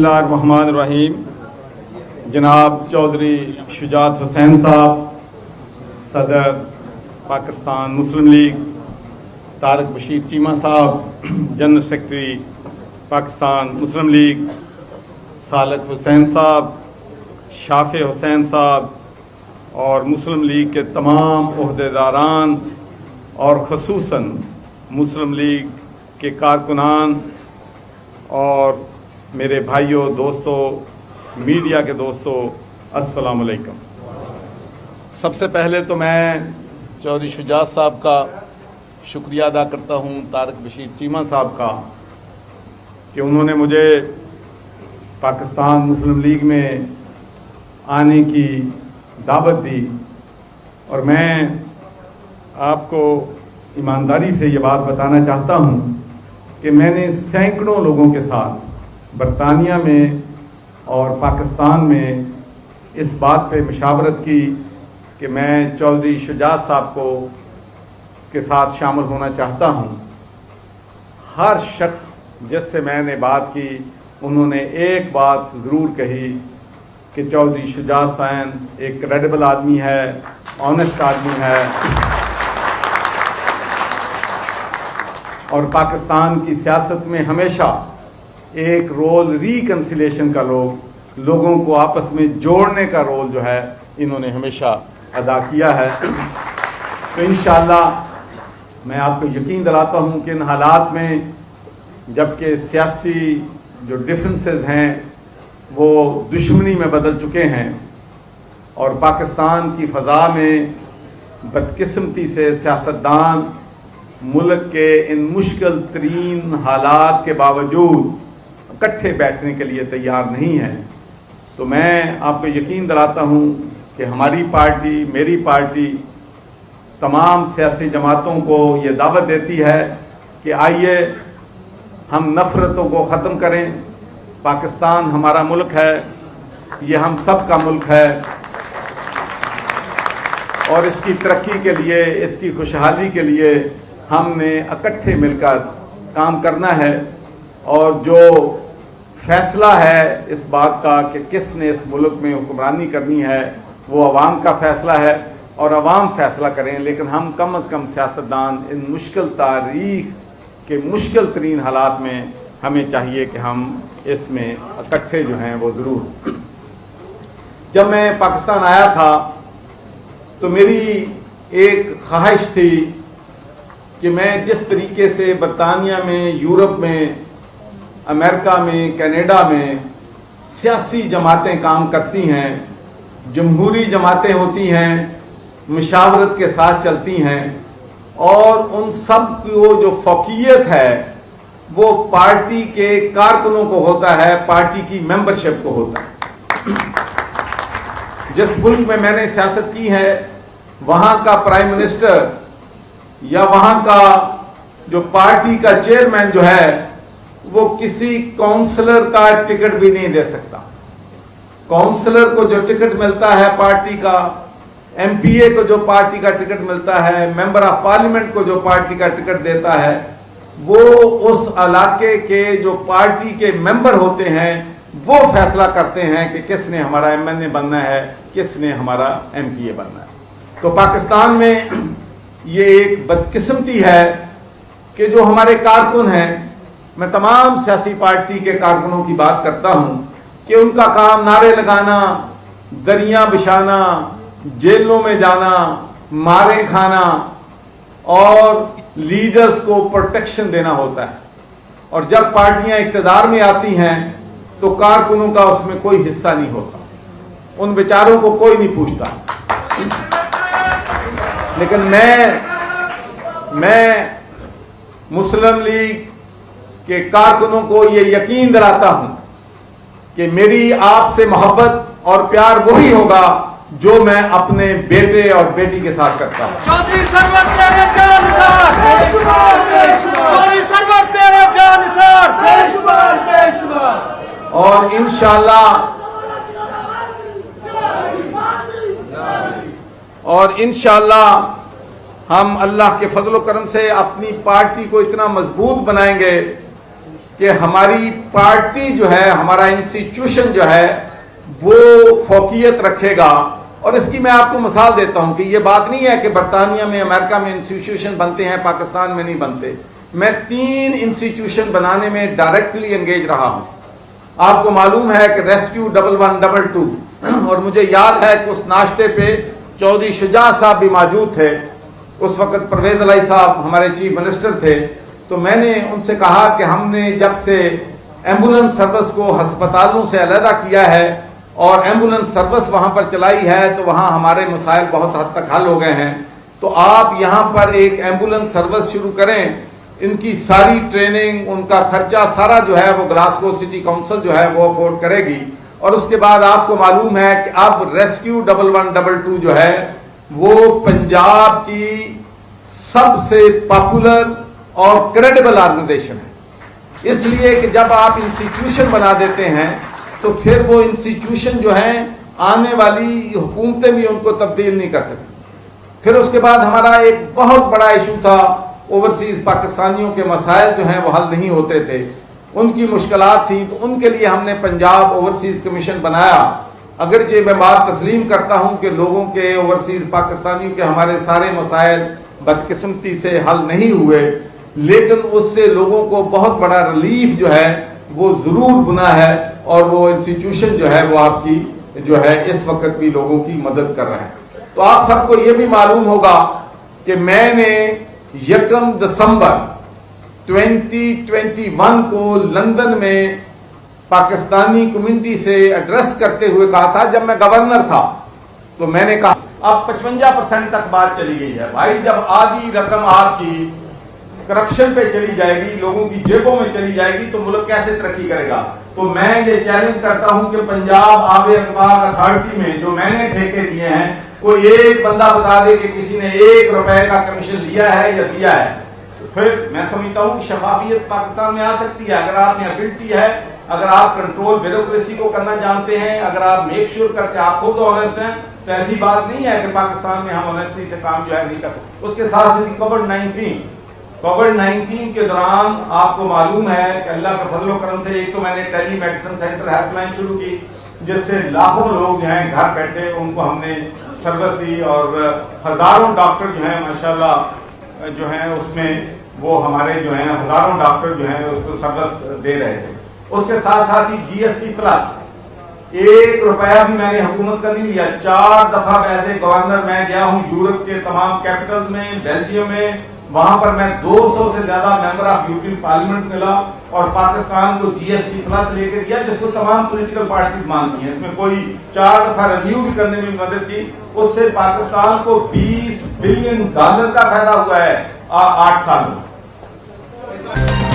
बिस्मिल्लाह रहमान रहीम। जनाब चौधरी शुजात हुसैन साहब, सदर पाकिस्तान मुस्लिम लीग, तारक बशीर चीमा साहब, जनरल सेक्रेटरी पाकिस्तान मुस्लिम लीग, सालक हुसैन साहब, शाफे हुसैन साहब और मुस्लिम लीग के तमाम ओहदेदारान और ख़ुसूसन मुस्लिम लीग के कारकुनान और मेरे भाइयों, दोस्तों, मीडिया के दोस्तों, अस्सलाम वालेकुम। सबसे पहले तो मैं चौधरी शुजात साहब का शुक्रिया अदा करता हूँ, तारक बशीर चीमा साहब का, कि उन्होंने मुझे पाकिस्तान मुस्लिम लीग में आने की दावत दी। और मैं आपको ईमानदारी से ये बात बताना चाहता हूँ कि मैंने सैकड़ों लोगों के साथ बरतानिया में और पाकिस्तान में इस बात पे मशावरत की कि मैं चौधरी शुजात साहब को के साथ शामिल होना चाहता हूँ। हर शख्स जिससे मैंने बात की, उन्होंने एक बात ज़रूर कही कि चौधरी शुजात साहब एक क्रेडिबल आदमी है, ऑनेस्ट आदमी है और पाकिस्तान की सियासत में हमेशा एक रोल रिकन्सिलेशन का लोगों को आपस में जोड़ने का रोल जो है इन्होंने हमेशा अदा किया है। तो इंशाअल्लाह मैं आपको यकीन दिलाता हूँ कि इन हालात में, जबकि सियासी जो डिफरेंसेस हैं वो दुश्मनी में बदल चुके हैं और पाकिस्तान की फ़ज़ा में बदकिस्मती से सियासतदान मुल्क के इन मुश्किल तरीन हालात के बावजूद इकट्ठे बैठने के लिए तैयार नहीं है, तो मैं आपको यकीन दिलाता हूँ कि हमारी पार्टी, मेरी पार्टी तमाम सियासी जमातों को ये दावत देती है कि आइए हम नफ़रतों को ख़त्म करें। पाकिस्तान हमारा मुल्क है, ये हम सब का मुल्क है और इसकी तरक्की के लिए, इसकी खुशहाली के लिए हमने इकट्ठे मिलकर काम करना है। और जो फैसला है इस बात का कि किसने इस मुल्क में हुक्मरानी करनी है, वो अवाम का फैसला है और अवाम फैसला करें। लेकिन हम कम अज़ कम सियासतदान इन मुश्किल तारीख़ के मुश्किल तरीन हालात में हमें चाहिए कि हम इसमें इकट्ठे जो हैं वो ज़रूर। जब मैं पाकिस्तान आया था तो मेरी एक ख्वाहिश थी कि मैं जिस तरीके से बरतानिया में, यूरोप में, अमेरिका में, कनाडा में सियासी जमातें काम करती हैं, जमहूरी जमातें होती हैं, मुशावरत के साथ चलती हैं और उन सब की जो फ़ौक़ियत है वो पार्टी के कारकुनों को होता है, पार्टी की मेंबरशिप को होता है। जिस मुल्क में मैंने सियासत की है वहाँ का प्राइम मिनिस्टर या वहाँ का जो पार्टी का चेयरमैन जो है वो किसी काउंसलर का टिकट भी नहीं दे सकता। काउंसलर को जो टिकट मिलता है पार्टी का, एमपीए को जो पार्टी का टिकट मिलता है, मेंबर ऑफ पार्लियामेंट को जो पार्टी का टिकट देता है, वो उस इलाके के जो पार्टी के मेंबर होते हैं वो फैसला करते हैं कि किसने हमारा एमएनए बनना है, किसने हमारा एमपीए बनना है। तो पाकिस्तान में ये एक बदकिस्मती है कि जो हमारे कारकुन हैं, मैं तमाम सियासी पार्टी के कारकुनों की बात करता हूँ कि उनका काम नारे लगाना, दरियाँ बिछाना, जेलों में जाना, मारे खाना और लीडर्स को प्रोटेक्शन देना होता है। और जब पार्टियां इक़्तिदार में आती हैं तो कारकुनों का उसमें कोई हिस्सा नहीं होता, उन बेचारों को कोई नहीं पूछता। लेकिन मैं मुस्लिम लीग के कारकुनों को ये यकीन दिलाता हूं कि मेरी आपसे मोहब्बत और प्यार वही होगा जो मैं अपने बेटे और बेटी के साथ करता हूं। चौधरी सरवर तेरे जानसार, चौधरी सरवर तेरे जानसार, और इंशाअल्लाह हम अल्लाह के फजल व करम से अपनी पार्टी को इतना मजबूत बनाएंगे کہ ہماری پارٹی جو ہے, ہمارا انسٹیٹیوشن جو ہے وہ فوقیت رکھے گا. اور اس کی میں آپ کو مثال دیتا ہوں کہ یہ بات نہیں ہے کہ برطانیہ میں, امریکہ میں انسٹیٹیوشن بنتے ہیں, پاکستان میں نہیں بنتے. میں 3 انسٹیٹیوشن بنانے میں ڈائریکٹلی انگیج رہا ہوں. آپ کو معلوم ہے کہ ریسکیو 1112 اور مجھے یاد ہے کہ اس ناشتے پہ چودھری شجاع صاحب بھی موجود تھے. اس وقت پرویز الہی صاحب ہمارے چیف منسٹر تھے. تو میں نے ان سے کہا کہ ہم نے جب سے ایمبولینس سروس کو ہسپتالوں سے علیحدہ کیا ہے اور ایمبولینس سروس وہاں پر چلائی ہے تو وہاں ہمارے مسائل بہت حد تک حل ہو گئے ہیں. تو آپ یہاں پر ایک ایمبولینس سروس شروع کریں. ان کی ساری ٹریننگ, ان کا خرچہ سارا جو ہے وہ گلاسگو سٹی کونسل جو ہے وہ افورڈ کرے گی. اور اس کے بعد آپ کو معلوم ہے کہ اب ریسکیو 1112 جو ہے وہ پنجاب کی سب سے پاپولر اور کریڈیبل آرگنائزیشن ہے. اس لیے کہ جب آپ انسٹیٹیوشن بنا دیتے ہیں تو پھر وہ انسٹیٹیوشن جو ہیں آنے والی حکومتیں بھی ان کو تبدیل نہیں کر سکتی. پھر اس کے بعد ہمارا ایک بہت بڑا ایشو تھا, اوورسیز پاکستانیوں کے مسائل جو ہیں وہ حل نہیں ہوتے تھے, ان کی مشکلات تھیں. تو ان کے لیے ہم نے پنجاب اوورسیز کمیشن بنایا. اگرچہ میں بات تسلیم کرتا ہوں کہ لوگوں کے, اوورسیز پاکستانیوں کے ہمارے سارے مسائل بدقسمتی سے حل نہیں ہوئے, لیکن اس سے لوگوں کو بہت بڑا ریلیف جو ہے وہ ضرور بنا ہے. اور وہ انسٹیٹیوشن جو ہے وہ آپ کی جو ہے اس وقت بھی لوگوں کی مدد کر رہا ہے. تو آپ سب کو یہ بھی معلوم ہوگا کہ میں نے 1 دسمبر 2021 کو لندن میں پاکستانی کمیونٹی سے ایڈریس کرتے ہوئے کہا تھا, جب میں گورنر تھا تو میں نے کہا اب 55% تک بات چلی گئی ہے. بھائی جب آدھی رقم آپ کی کرپشن پہ چلی جائے گی, لوگوں کی جیبوں میں چلی جائے گی, تو ملک کیسے ترقی کرے گا؟ تو میں یہ چیلنج کرتا ہوں کہ پنجاب آب اخبار اتھارٹی میں جو میں نے ٹھیکے دیے ہیں, کوئی ایک بندہ بتا دے کہ کسی نے 1 روپے کا کمیشن لیا ہے یا دیا ہے. تو پھر میں سمجھتا ہوں کہ شفافیت پاکستان میں آ سکتی ہے اگر آپ میں ابلٹی ہے, اگر آپ کنٹرول بیوروکریسی کو کرنا جانتے ہیں, اگر آپ میک شیور کرتے آپ خود آنیسٹ ہیں. تو ایسی بات نہیں ہے کہ پاکستان میں ہم آنیسٹی سے کام جو ہے نہیں کر سکتے. اس کے ساتھ ساتھ کووڈ-19 کے دوران آپ کو معلوم ہے کہ اللہ کے فضل و کرم سے ایک تو میں نے ٹیلی میڈیسن سینٹر ہیلپ لائن شروع کی, جس سے لاکھوں لوگ جو ہیں گھر بیٹھے ان کو ہم نے سروس دی, اور ہزاروں ڈاکٹر جو ہیں ماشاءاللہ جو ہیں اس میں وہ ہمارے جو ہیں ہزاروں ڈاکٹر جو ہیں اس کو سروس دے رہے تھے. اس کے ساتھ ساتھ ہی GST پلس 1 روپیہ بھی میں نے حکومت کا نہیں لیا. 4 دفعہ ایسے گورنر میں گیا ہوں یورپ کے تمام کیپٹل میں, بیلجیم میں, وہاں پر میں 200 سے زیادہ ممبر آف یورپین پارلیمنٹ ملا اور پاکستان کو GST پلس لے کے دیا, جس کو تمام پولیٹیکل پارٹیز مانتی ہیں. اس میں کوئی 4 دفعہ ریویو بھی کرنے میں مدد کی. اس سے پاکستان کو $20 بلین کا فائدہ ہوا ہے 8 سال میں.